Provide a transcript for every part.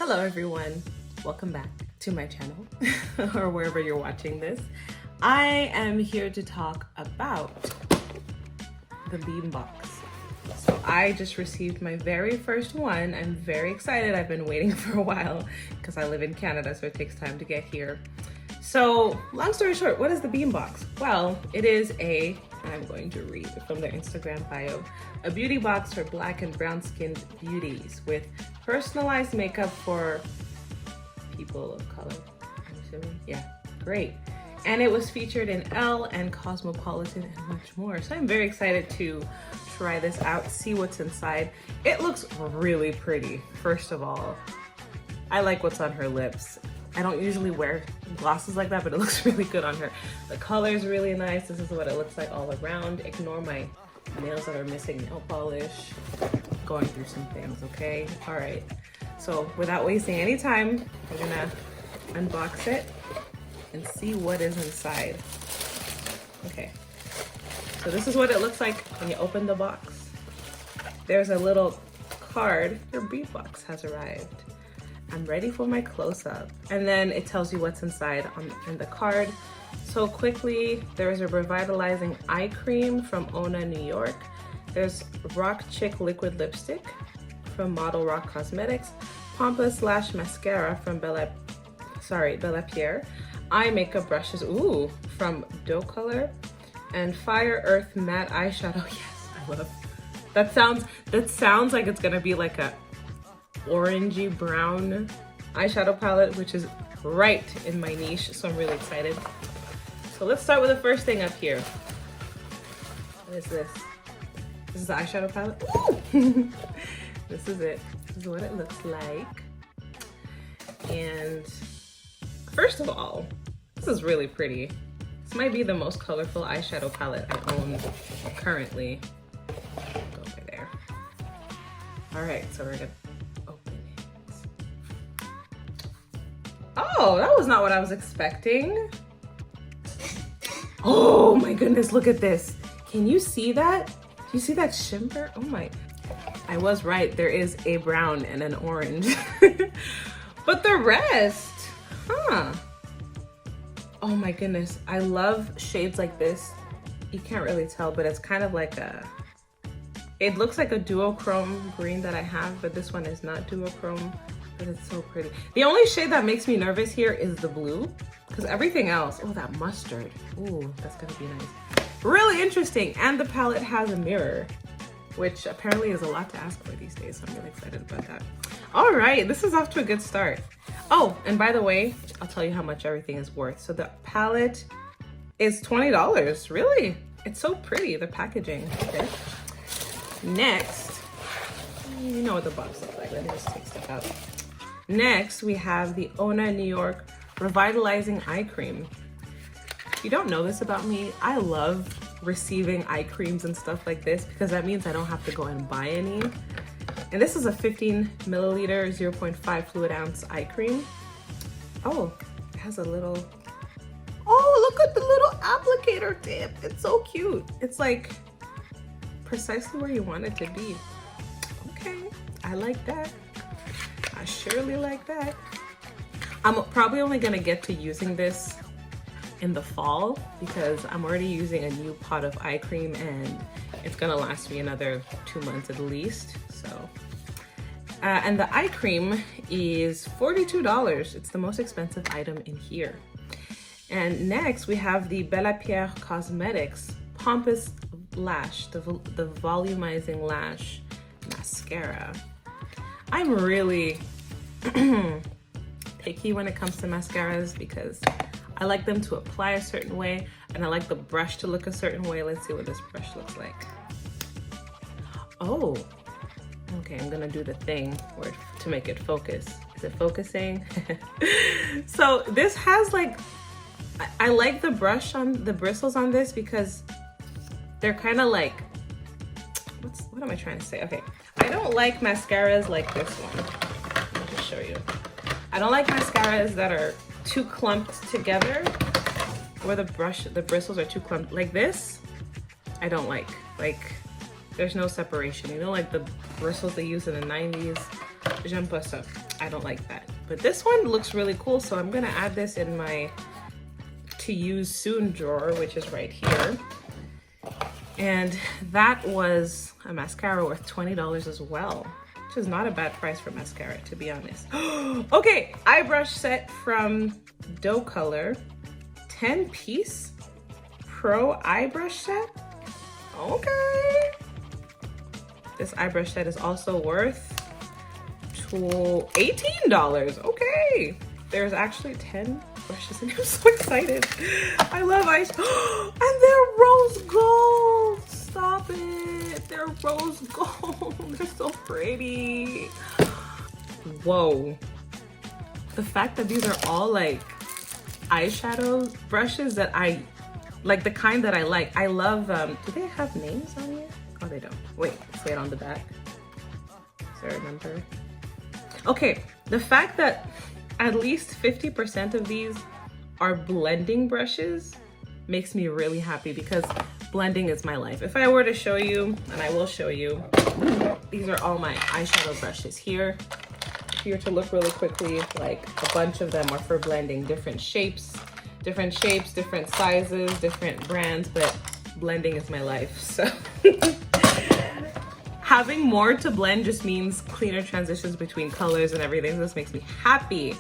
Hello everyone, welcome back to my channel or wherever you're watching this. I am here to talk about the Beembox. So I just received my very first one. I'm very excited. I've been waiting for a while because I live in Canada, so it takes time to get here. So long story short, what is the Beembox? Well, it is and I'm going to read from their Instagram bio, a beauty box for black and brown skinned beauties with personalized makeup for people of color, I'm assuming. Yeah, great. And it was featured in Elle and Cosmopolitan and much more. So I'm very excited to try this out, see what's inside. It looks really pretty, first of all. I like what's on her lips. I don't usually wear glosses like that, but it looks really good on her. The color is really nice. This is what it looks like all around. Ignore my nails that are missing nail polish. Going through some things, okay? All right. So without wasting any time, we're gonna unbox it and see what is inside. Okay. So this is what it looks like when you open the box. There's a little card. Your Beembox has arrived. I'm ready for my close-up. And then it tells you what's inside in the card. So quickly, there's a revitalizing eye cream from Ona, New York. There's Rock Chick liquid lipstick from Model Rock Cosmetics. Pompous Lash mascara from Bella Pierre. Eye makeup brushes, ooh, from Doe Color. And Fire Earth matte eyeshadow. Yes, I love that. Sounds like it's gonna be like a orangey brown eyeshadow palette, which is right in my niche, so I'm really excited. So let's start with the first thing up here. What is this? This is the eyeshadow palette. This is it. This is what it looks like. And first of all, this is really pretty. This might be the most colorful eyeshadow palette I own currently. Go over there. All right, so we're gonna open it. Oh, that was not what I was expecting. Oh my goodness, look at this. Can you see that? Do you see that shimmer? Oh my, I was right. There is a brown and an orange. But the rest, huh? Oh my goodness, I love shades like this. You can't really tell, but it's kind of like it looks like a duochrome green that I have, but this one is not duochrome, but it's so pretty. The only shade that makes me nervous here is the blue, because everything else, oh, that mustard. Ooh, that's gonna be nice. Really interesting. And the palette has a mirror, which apparently is a lot to ask for these days, so I'm really excited about that. All right, this is off to a good start. Oh, and by the way, I'll tell you how much everything is worth. So the palette is $20, really? It's so pretty, the packaging. Okay. Next, you know what the box looks like. Let me just take stuff out. Next, we have the Ona, New York Revitalizing Eye Cream. If you don't know this about me, I love receiving eye creams and stuff like this because that means I don't have to go and buy any. And this is a 15 milliliter, 0.5 fluid ounce eye cream. Oh, it has a little, oh, look at the little applicator tip. It's so cute. It's like precisely where you want it to be. Okay, I like that. I surely like that. I'm probably only gonna get to using this in the fall because I'm already using a new pot of eye cream and it's gonna last me another 2 months at least. So, and the eye cream is $42. It's the most expensive item in here. And next we have the Bella Pierre Cosmetics Pompous Lash, the volumizing lash mascara. I'm really picky when it comes to mascaras because I like them to apply a certain way and I like the brush to look a certain way. Let's see what this brush looks like. Oh, okay, I'm gonna do the thing to make it focus. Is it focusing? So this has like, I like the brush on the bristles on this because they're kind of like, what am I trying to say? Okay, I don't like mascaras like this one. Let me just show you. I don't like mascaras that are too clumped together, where the bristles are too clumped. Like this, I don't like. Like, there's no separation. You know, like the bristles they use in the 90s. j'aime pas ça. I don't like that. But this one looks really cool, so I'm gonna add this in my to use soon drawer, which is right here. And that was a mascara worth $20 as well, which is not a bad price for mascara, to be honest. Okay, eye brush set from Doe Color, 10-piece pro eye brush set. Okay. This eye brush set is also worth $18. Okay. There's actually 10 brushes and I'm so excited. I love eyes. And they're rose gold. Stop it. They're rose gold. They're so pretty. Whoa. The fact that these are all like eyeshadow brushes that I like, the kind that I like. I love, do they have names on here? Oh, they don't. Wait, say it on the back. Is there a number? Okay, the fact that at least 50% of these are blending brushes makes me really happy, because blending is my life. If I were to show you, and I will show you, these are all my eyeshadow brushes here. Here to look really quickly, like a bunch of them are for blending, different shapes, different sizes, different brands, but blending is my life. So having more to blend just means cleaner transitions between colors and everything. This makes me happy.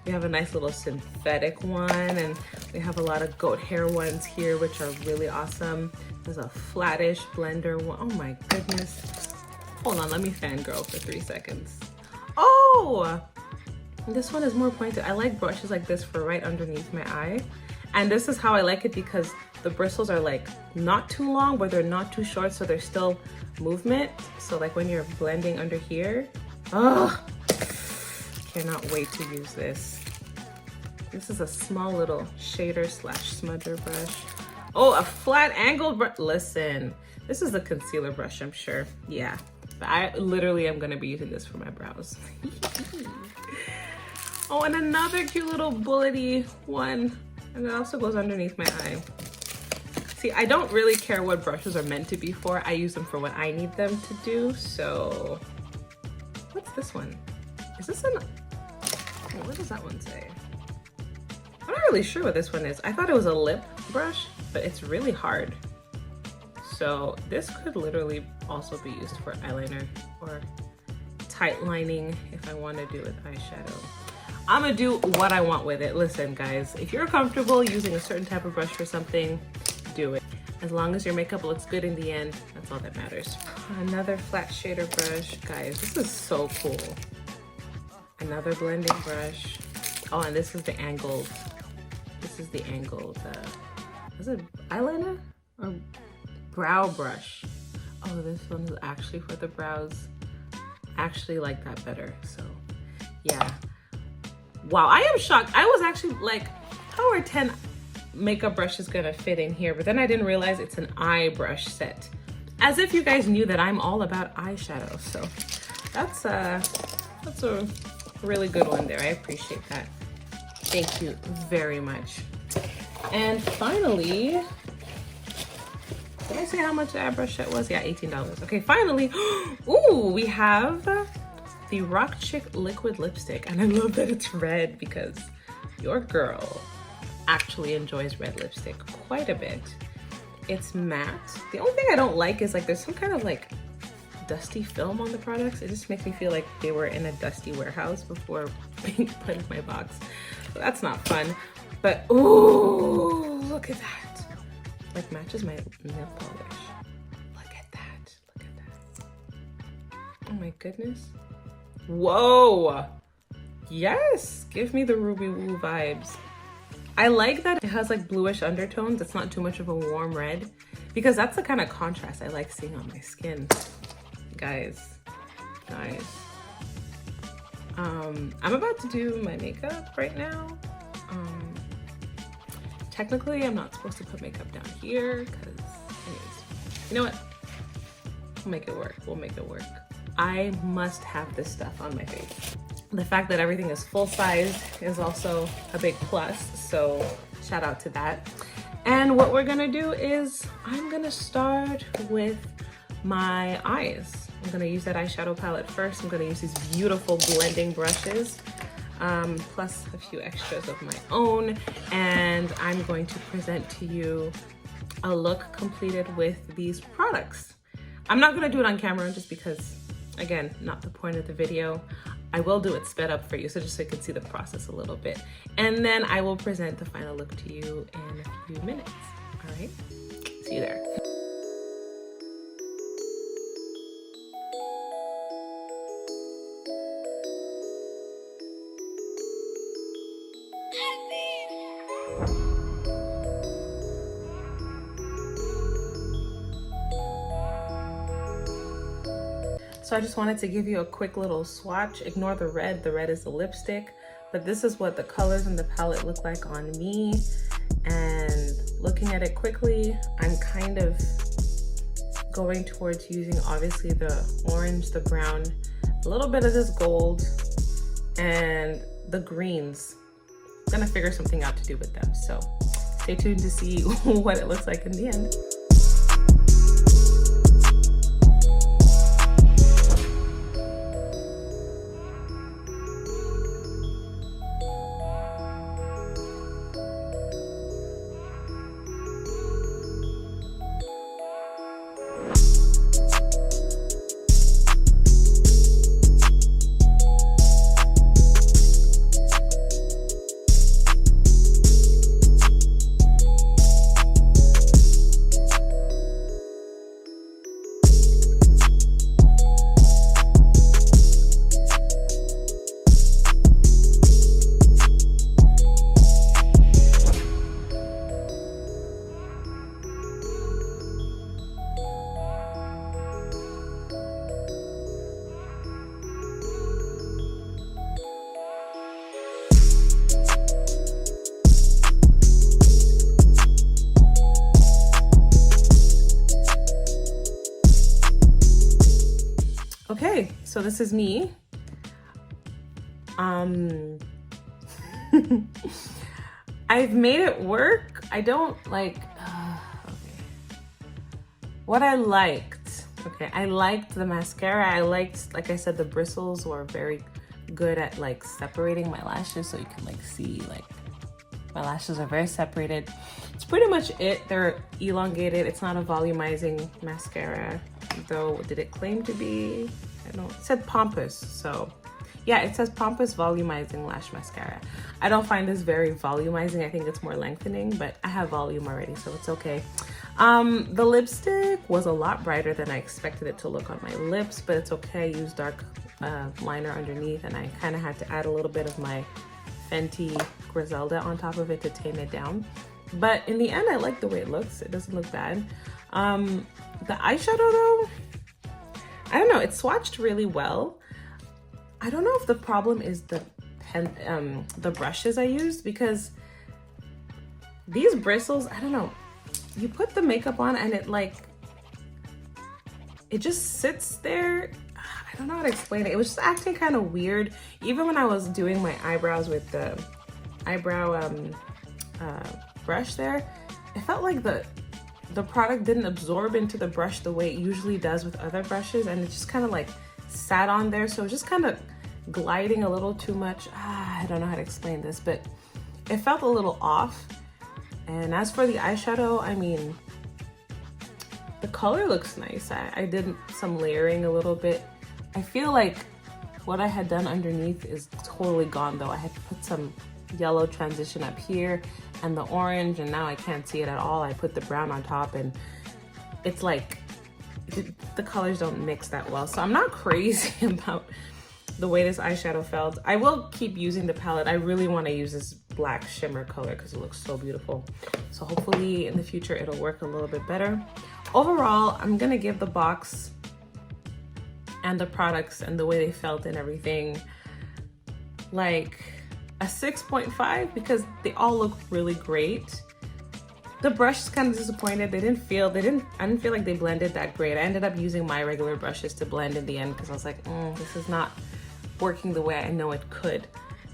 We have a nice little synthetic one, and we have a lot of goat hair ones here, which are really awesome. There's a Flattish Blender one. Oh my goodness. Hold on, let me fangirl for 3 seconds. Oh, this one is more pointed. I like brushes like this for right underneath my eye. And this is how I like it, because the bristles are like not too long, but they're not too short, so there's still movement. So like when you're blending under here, oh, cannot wait to use this. This is a small little shader slash smudger brush. Oh, a flat angled brush. Listen, this is a concealer brush, I'm sure. Yeah, but I literally am gonna be using this for my brows. Oh, and another cute little bullety one. And it also goes underneath my eye. See, I don't really care what brushes are meant to be for. I use them for what I need them to do. So, what's this one? Is this an, what does that one say? I'm not really sure what this one is. I thought it was a lip brush, but it's really hard. So this could literally also be used for eyeliner or tight lining if I want to do with eyeshadow. I'm gonna do what I want with it. Listen, guys, if you're comfortable using a certain type of brush for something, do it. As long as your makeup looks good in the end, that's all that matters. Another flat shader brush. Guys, this is so cool. Another blending brush. Oh, and this is the angled. This is the angled, is it eyeliner or brow brush? Oh, this one is actually for the brows. Actually like that better, so yeah. Wow, I am shocked. I was actually like, how are 10 makeup brushes gonna fit in here? But then I didn't realize it's an eye brush set. As if you guys knew that I'm all about eyeshadow. So that's a really good one there. I appreciate that. Thank you very much. And finally, did I say how much the eye brush set was? Yeah, $18. Okay, finally, ooh, we have the Rock Chick liquid lipstick, and I love that it's red because your girl actually enjoys red lipstick quite a bit. It's matte. The only thing I don't like is like there's some kind of like dusty film on the products. It just makes me feel like they were in a dusty warehouse before being put in my box. So that's not fun. But ooh, look at that. Like matches my nail polish. Look at that. Look at that. Oh my goodness. Whoa. Yes, give me the Ruby Woo vibes. I like that it has like bluish undertones. It's not too much of a warm red, because that's the kind of contrast I like seeing on my skin. Guys. I'm about to do my makeup right now. Technically, I'm not supposed to put makeup down here because, anyways, you know what? We'll make it work. We'll make it work. I must have this stuff on my face. The fact that everything is full size is also a big plus, so shout out to that. And what we're gonna do is I'm gonna start with my eyes. I'm gonna use that eyeshadow palette first. I'm gonna use these beautiful blending brushes, plus a few extras of my own. And I'm going to present to you a look completed with these products. I'm not gonna do it on camera just because, again, not the point of the video. I will do it sped up for you, so just so you can see the process a little bit. And then I will present the final look to you in a few minutes, all right? See you there. So I just wanted to give you a quick little swatch. Ignore the red is the lipstick, but this is what the colors in the palette look like on me. And looking at it quickly, I'm kind of going towards using obviously the orange, the brown, a little bit of this gold, and the greens. I'm gonna figure something out to do with them. So stay tuned to see what it looks like in the end. Okay, so this is me. I've made it work. I don't like, okay. What I liked, okay, I liked the mascara. I liked, like I said, the bristles were very good at like separating my lashes, so you can like see like my lashes are very separated. It's pretty much it. They're elongated. It's not a volumizing mascara, though. Did it claim to be? I don't know. It said pompous, so yeah, it says pompous volumizing lash mascara. I don't find this very volumizing. I think it's more lengthening, but I have volume already, so it's okay. The lipstick was a lot brighter than I expected it to look on my lips, but it's okay. I used dark liner underneath, and I kind of had to add a little bit of my Fenty Griselda on top of it to tame it down. But in the end, I like the way it looks. It doesn't look bad. The eyeshadow though, I don't know, it swatched really well. I don't know if the problem is the brushes I used, because these bristles, I don't know, you put the makeup on and it just sits there. I don't know how to explain it. It was just acting kind of weird. Even when I was doing my eyebrows with the eyebrow brush there, it felt like the product didn't absorb into the brush the way it usually does with other brushes, and it just kind of like sat on there. So it was just kind of gliding a little too much. I don't know how to explain this, but it felt a little off. And as for the eyeshadow, I mean, the color looks nice. I did some layering a little bit. I feel like what I had done underneath is totally gone though. I had put some yellow transition up here and the orange, and now I can't see it at all. I put the brown on top, and it's like the colors don't mix that well. So I'm not crazy about the way this eyeshadow felt. I will keep using the palette. I really want to use this black shimmer color because it looks so beautiful. So hopefully in the future it'll work a little bit better. Overall, I'm gonna give the box and the products and the way they felt and everything like a 6.5 because they all look really great. The brush is kind of disappointed. I didn't feel like they blended that great. I ended up using my regular brushes to blend in the end because I was like, this is not working the way I know it could.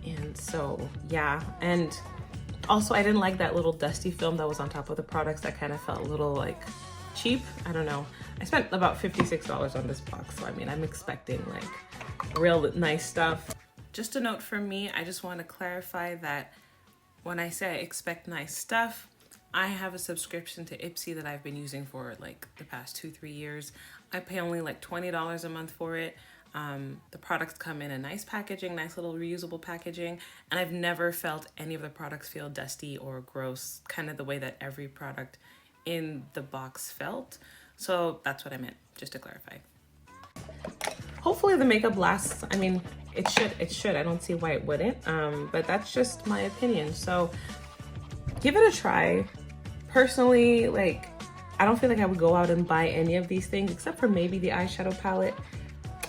And so, yeah. And also I didn't like that little dusty film that was on top of the products. That kind of felt a little like cheap. I don't know. I spent about $56 on this box, so I mean, I'm expecting like real nice stuff. Just a note from me, I just want to clarify that when I say I expect nice stuff, I have a subscription to Ipsy that I've been using for like the past 2-3 years. I pay only like $20 a month for it. The products come in a nice packaging, nice little reusable packaging, and I've never felt any of the products feel dusty or gross, kind of the way that every product in the box felt. So that's what I meant, just to clarify. Hopefully the makeup lasts. I mean, it should. I don't see why it wouldn't, but that's just my opinion. So give it a try. Personally, like, I don't feel like I would go out and buy any of these things except for maybe the eyeshadow palette.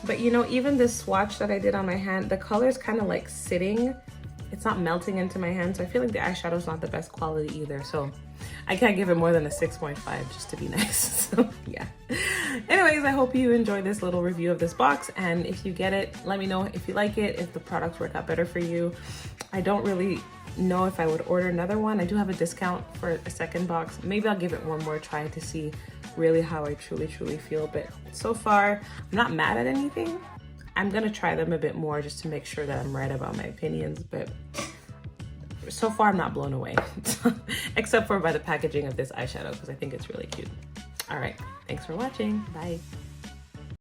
But you know, even this swatch that I did on my hand, the color is kind of like sitting. It's not melting into my hand, so I feel like the eyeshadow is not the best quality either. So I can't give it more than a 6.5 just to be nice. So yeah. Anyways, I hope you enjoyed this little review of this box. And if you get it, let me know if you like it, if the products work out better for you. I don't really know if I would order another one. I do have a discount for a second box. Maybe I'll give it one more try to see really how I truly feel. But so far, I'm not mad at anything. I'm gonna try them a bit more just to make sure that I'm right about my opinions, but so far I'm not blown away, except for by the packaging of this eyeshadow, because I think it's really cute. All right, thanks for watching. Bye.